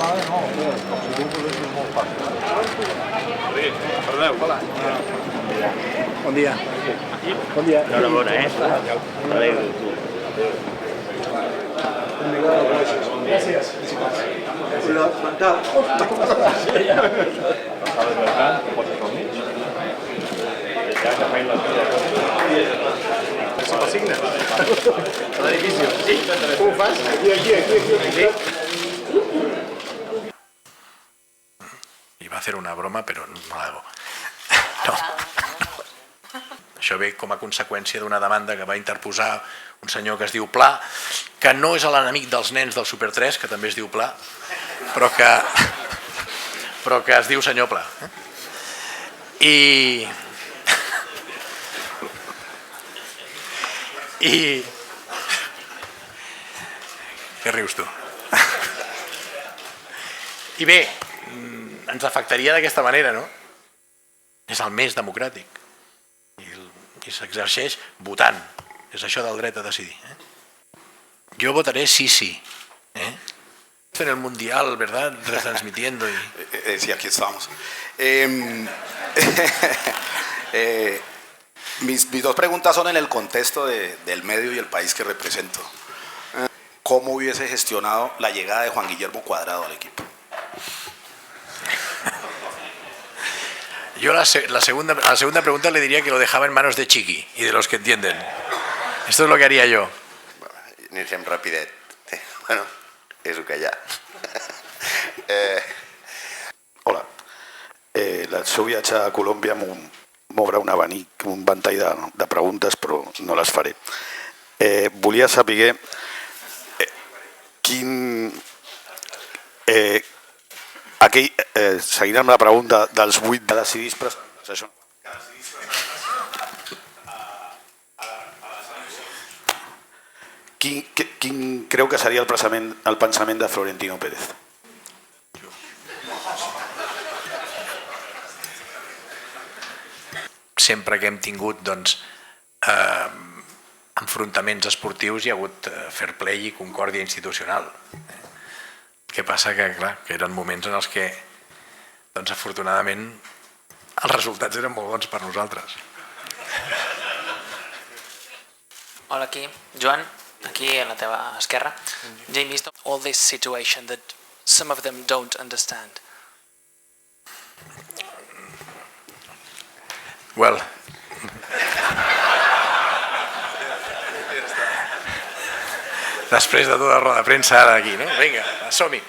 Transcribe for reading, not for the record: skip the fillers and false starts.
vegades no, com si tu posessis molt fàcil. Perdeu. Bon dia. Bon dia. Enhorabona, Adéu, tu. Gràcies. Mental. Si te'l signa. A l'edifici. Com ho fas? Aquí. Iba a hacer una broma, pero no la hago. No. Això ve com a conseqüència d'una demanda que va interposar un senyor que es diu Pla, que no és l'enemic dels nens del Super 3, que també es diu Pla, però que es diu senyor Pla. I què rius tu? I bé, ens afectaria d'aquesta manera, no? És el més democràtic i s'exerceix votant. És això del dret a decidir. Jo votaré sí. En el Mundial, ¿verdad? Retransmitiendo. Sí, aquí estamos. Mis dos preguntas son en el contexto del medio y el país que represento. ¿Cómo hubiese gestionado la llegada de Juan Guillermo Cuadrado al equipo? Yo a la segunda pregunta le diría que lo dejaba en manos de Chiqui y de los que entienden. Esto es lo que haría yo. Iniciem rapidet. Bueno, és el que hi ha. Hola. El seu viatge a Colòmbia m'obre un abanic, un ventall de preguntes, però no les faré. Volia saber seguint amb la pregunta dels 8 de decidits, això. Quin creu que seria el pensament de Florentino Pérez? Sempre que hem tingut enfrontaments esportius hi ha hagut fair play i concòrdia institucional. El que passa que, clar, que eren moments en els que, afortunadament, els resultats eren molt bons per nosaltres. Hola, aquí. Joan, aquí a la teva esquerra. Jamie, all this situation that some of them don't understand. Well, després de tota la roda de premsa ara aquí, no? Vinga, som-hi.